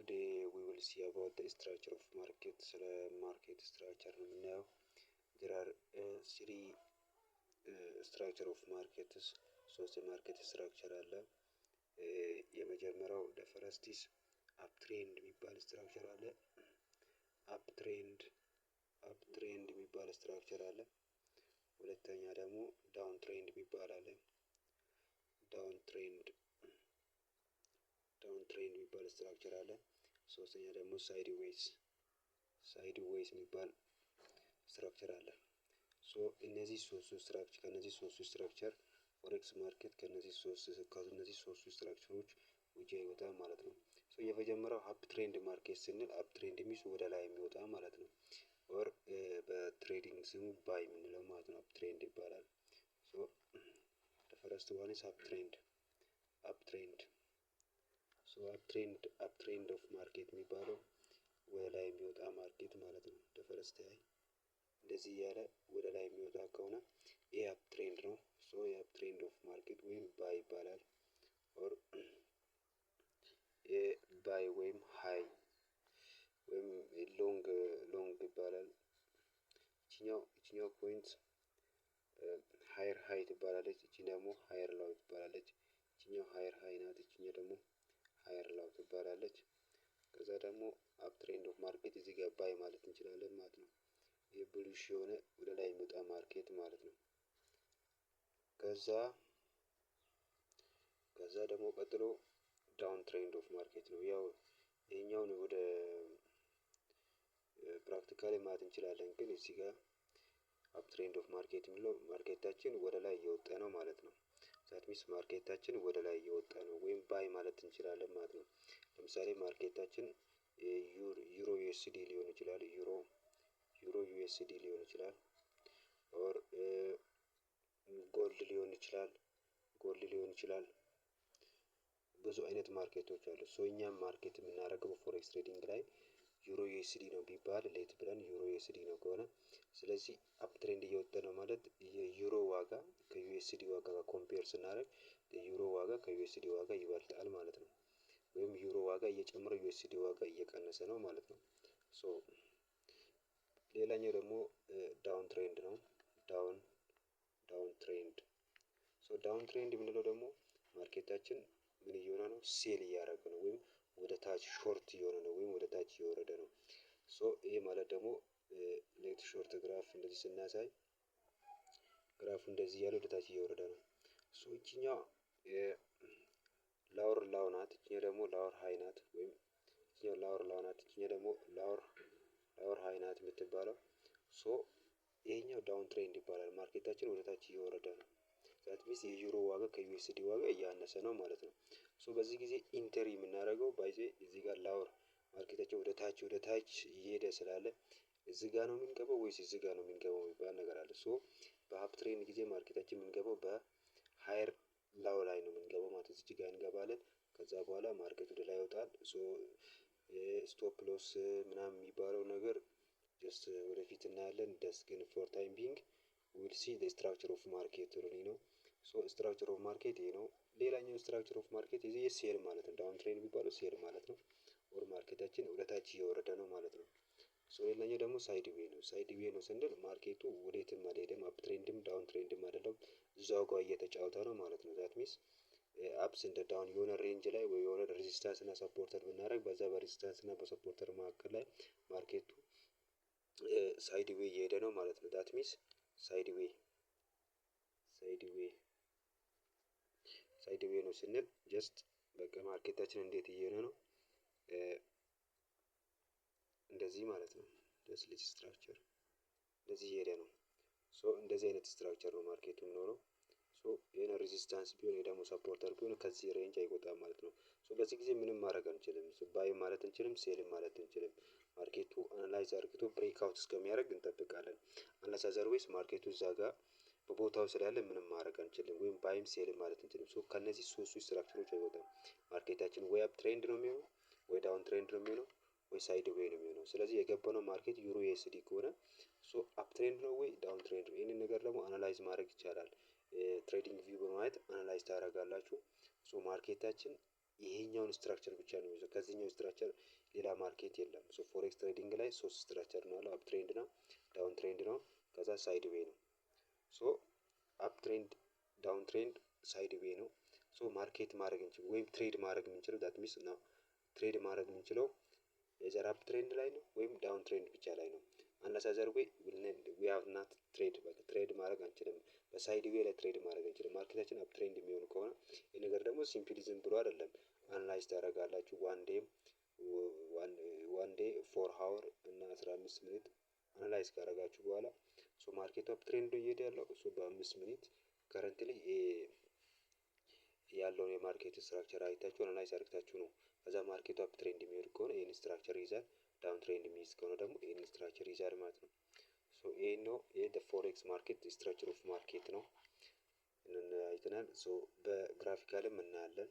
Today we will see about the structure of market. ስለ ማርኬት ስትራክቸር ነው የምናየው። there are three structure of markets። ሶስት የማርኬት ስትራክቸር አለ። የመጀመሪያው the first is uptrend የሚባል ስትራክቸር አለ። uptrend የሚባል ስትራክቸር አለ። ሁለተኛ ደግሞ ዳውን ትሬንድ የሚባል አለ። ዳውን ትሬንድ የሚባል ስትራክቸር አለ። ሶስተኛ ደግሞ ሳይድ ዌይስ የሚባል ስትራክቸር አለ። ሶ እነዚህ ሶስቱ ስትራክቸር ከነዚህ ሶስቱ ስትራክቸር ፎሬክስ ማርኬት ከነዚህ ሶስቱ ስትራክቸሮች ውጪ ይወጣል ማለት ነው። ሶ የመጀመሪያው አፕ ትሬንድ ማርኬት ስንል አፕ ትሬንድ ሚስ ወደ ላይ የሚወጣ ማለት ነው። ኦር በትሬዲንግ ስሙ ባይ የምንለው ማለት ነው። አፕ ትሬንድ ይባላል። ሶ the first one is uptrend ሶ uptrend of ማርኬት የሚባለው ወደ ላይ የሚወጣ ማርኬት ማለት ነው። the first ላይ እንደዚህ እያለ ወደ ላይ የሚወጣ ከሆነ ይሄ አፕ ትሬንድ ነው። ሶ የአፕ ትሬንድ ኦፍ ማርኬት ወይም ባይ ይባላል። ኦር ባይ ወይም ሃይ ወይም ሎንግ ይባላል። ይችኛው ፖይንት ሃየር ሃይ ትባላለች። ይቺ ደግሞ ሃየር ላው ትባላለች። ይችኛው ሃየር ሃይ ናት። ይችኛው ደግሞ ሃየር ላው ትባላለች። ከዛ ደግሞ አፕ ትሬንድ ኦፍ ማርኬት እዚህ ጋር ባይ ማለት እንችላለን ማለት ነው። ይሄ ብሉሽ የሆነ ወደ ላይ የሚወጣ ማርኬት ማለት ነው። ከዛ ደግሞ ቀጥሎ ዳውን ትሬንድ ኦፍ ማርኬት ነው። ያው ይሄኛውን ወደ ፕራክቲካሊ ማለት እንችላለን፣ ግን እዚህ ጋር አፕ ትሬንድ ኦፍ ማርኬት የሚለው ማርኬታችን ወደ ላይ እየወጣ ነው ማለት ነው። ዛት ሚንስ ማርኬታችን ወደ ላይ እየወጣ ነው ወይም ባይ ማለት እንችላለን ማለት ነው። ለምሳሌ ማርኬታችን ዩሮ ዩኤስዲ ሊሆን ይችላል። ዩሮ ዩኤስዲ ሊሆን ይችላል። ኦር ጎልድ ሊሆን ይችላል። ብዙ አይነት ማርኬቶች አሉ። ሶ እኛም ማርኬት የምናደርገው በፎሬክስ ትሬዲንግ ላይ ዩሮ ዩኤስዲ ነው ቢባል ሌት ብለን ዩሮ ዩኤስዲ ነው ከሆነ፣ ስለዚህ አፕ ትሬንድ እየወጣ ነው ማለት የዩሮ ዋጋ ከዩኤስዲ ዋጋ ጋር ኮምፔር ስናደርግ የዩሮ ዋጋ ከዩኤስዲ ዋጋ ይበልጣል ማለት ነው። ወይም ዩሮ ዋጋ እየጨመረ ዩኤስዲ ዋጋ እየቀነሰ ነው ማለት ነው። ሶ ሌላኛው ደግሞ ዳውን ትሬንድ ነው። ዳውን ትሬንድ የምንለው ደግሞ ማርኬታችን ምን እየሆነ ነው? ሴል እያደረገ ነው ወይም ወደ ታች ሾርት እየሆነ ነው ወይም ወደ ታች እየወረደ ነው። ሶ ይሄ ማለት ደግሞ ሌት ሾርት ግራፍ እንደዚህ ስናሳይ ግራፉ እንደዚህ እያለ ወደ ታች እየወረደ ነው። ሶ ይቺኛው ላወር ላው ናት። ይቺኛው ደግሞ ላወር ሃይ ናት። ወይም ይቺኛው ላወር ላው ናት። ይቺኛው ደግሞ ላወር ሃይ ናት የምትባለው። ሶ ይሄኛው ዳውን ትሬንድ ይባላል። ማርኬታችን ወደ ታች እየወረደ ነው። ዛት ሚንስ የዩሮ ዋጋ ከዩኤስዲ ዋጋ እያነሰ ነው ማለት ነው። ሶ በዚህ ጊዜ ኢንተሪ የምናደርገው ባይ ዘ እዚህ ጋር ላወር ማርኬታችን ወደ ታች እየሄደ ስላለ እዚህ ጋር ነው የምንገባው ወይስ እዚህ ጋር ነው የምንገባው የሚባል ነገር አለ። ሶ በአፕ ትሬንድ ጊዜ ማርኬታችን የምንገባው በሃየር ላው ላይ ነው የምንገባው ማለት እዚህ ጋር እንገባለን። ከዛ በኋላ ማርኬት ወደ ላይ ይወጣል። ሶ ስቶፕ ሎስ ምናምን የሚባለው ነገር ጀስት ወደፊት እናያለን። ደስ ግን ፎር ታይም ቢንግ ዊል ሲ ዘ ስትራክቸር ኦፍ ማርኬት ሪሊ ነው። ሶ ስትራክቸር ኦፍ ማርኬት ይሄ ነው። ሌላኛው ስትራክቸር ኦፍ ማርኬት ይሄ ሴል ማለት ነው። ዳውን ትሬንድ የሚባለው ሴል ማለት ነው። ኦር ማርኬታችን ወደ ታች እየወረደ ነው ማለት ነው። ሶ ሌላኛው ደግሞ ሳይድ ዌይ ነው። ሳይድ ዌይ ነው ስንል ማርኬቱ ወዴትም አልሄደም፣ አፕ ትሬንድም ዳውን ትሬንድም አይደለም፣ እዛው ጋር እየተጫወተ ነው ማለት ነው። ዛት ሚንስ አፕስ እንደ ዳውን የሆነ ሬንጅ ላይ ወይ የሆነ ሬዚስታንስ እና ሰፖርተር ብናደርግ በዛ በሬዚስታንስ እና በሰፖርተር መካከል ላይ ማርኬቱ ሳይድ ዌይ እየሄደ ነው ማለት ነው። ዳት ሚንስ ሳይድ ዌይ ነው ስንል ጀስት በቃ ማርኬታችን እንዴት እየሆነ ነው? እንደዚህ ማለት ነው። ልጅ ስትራክቸር እንደዚህ እየሄደ ነው። ሶ እንደዚህ አይነት ስትራክቸር ነው ማርኬቱ የሚኖረው። ሶ የሆነ ሬዚስታንስ ቢሆን ደግሞ ሰፖርተር ቢሆን ከዚህ ሬንጅ አይወጣም ማለት ነው። ሶ በዚህ ጊዜ ምንም ማድረግ አንችልም። ባይ ማለት እንችልም፣ ሴልም ማለት እንችልም። ማርኬቱ አናላይዝ አርግቶ ብሬክ አውት እስከሚያደርግ እንጠብቃለን። አንለስ አዘርዌይስ ማርኬቱ እዛ ጋር በቦታው ስላለ ምንም ማድረግ አንችልም። ወይም ባይም ሴልም ማለት እንችልም። ሶ ከነዚህ ሶስቱ ስትራክቸሮች አይወጣም። ማርኬታችን ወይ አፕ ትሬንድ ነው የሚሆነው፣ ወይ ዳውን ትሬንድ ነው የሚሆነው፣ ወይ ሳይድ ዌይ ነው የሚሆነው። ስለዚህ የገባነው ማርኬት ዩሮ ዩኤስዲ ከሆነ ሶ አፕ ትሬንድ ነው ወይ ዳውን ትሬንድ ነው። ይህንን ነገር ደግሞ አናላይዝ ማድረግ ይቻላል። ትሬዲንግ ቪው በማየት አናላይዝ ታደርጋላችሁ። ሶ ማርኬታችን ይሄኛውን ስትራክቸር ብቻ ነው የሚይዘው። ከዚህኛው ስትራክቸር ሌላ ማርኬት የለም። ሶ ፎሬክስ ትሬዲንግ ላይ ሶስት ስትራክቸር ነው ያለው። አፕ ትሬንድ ነው፣ ዳውን ትሬንድ ነው፣ ከዛ ሳይድ ዌይ ነው። ሶ አፕ ትሬንድ፣ ዳውን ትሬንድ፣ ሳይድ ዌይ ነው። ሶ ማርኬት ማድረግ እንችል ወይም ትሬድ ማድረግ የምንችለው ዳት ሚንስ ነው ትሬድ ማድረግ የምንችለው የዘር አፕ ትሬንድ ላይ ነው ወይም ዳውን ትሬንድ ብቻ ላይ ነው። አንለስ አዘር ዌይ ዊ ሃቭ ናት ትሬድ ትሬድ ማድረግ አንችልም። በሳይድ ዌይ ላይ ትሬድ ማድረግ አንችልም። ማርኬታችን አፕ ትሬንድ የሚሆን ከሆነ ይህ ነገር ደግሞ ሲምፕሊ ዝም ብሎ አይደለም። አናላይዝ ታደርጋላችሁ። ዋን ዴይ 4 ሃወር እና 15 ሚኒት አናላይዝ ካደረጋችሁ በኋላ ሶ ማርኬቱ አፕ ትሬንድ ነው እየሄደ ያለው። ሶ በ5 ሚኒት ከረንትሊ ያለውን የማርኬት ስትራክቸር አይታችሁ አናላይዝ አድርጋችሁ ነው ከዛ ማርኬቱ አፕ ትሬንድ የሚሄድ ከሆነ ይሄን ስትራክቸር ይይዛል። ዳውን ትሬንድ የሚይዝ ከሆነ ደግሞ ይሄን ስትራክቸር ይይዛል ማለት ነው። ሶ ይሄ ነው ፎሬክስ ማርኬት ስትራክቸር ኦፍ ማርኬት ነው። አይተናል። ሶ በግራፊካልም እናያለን።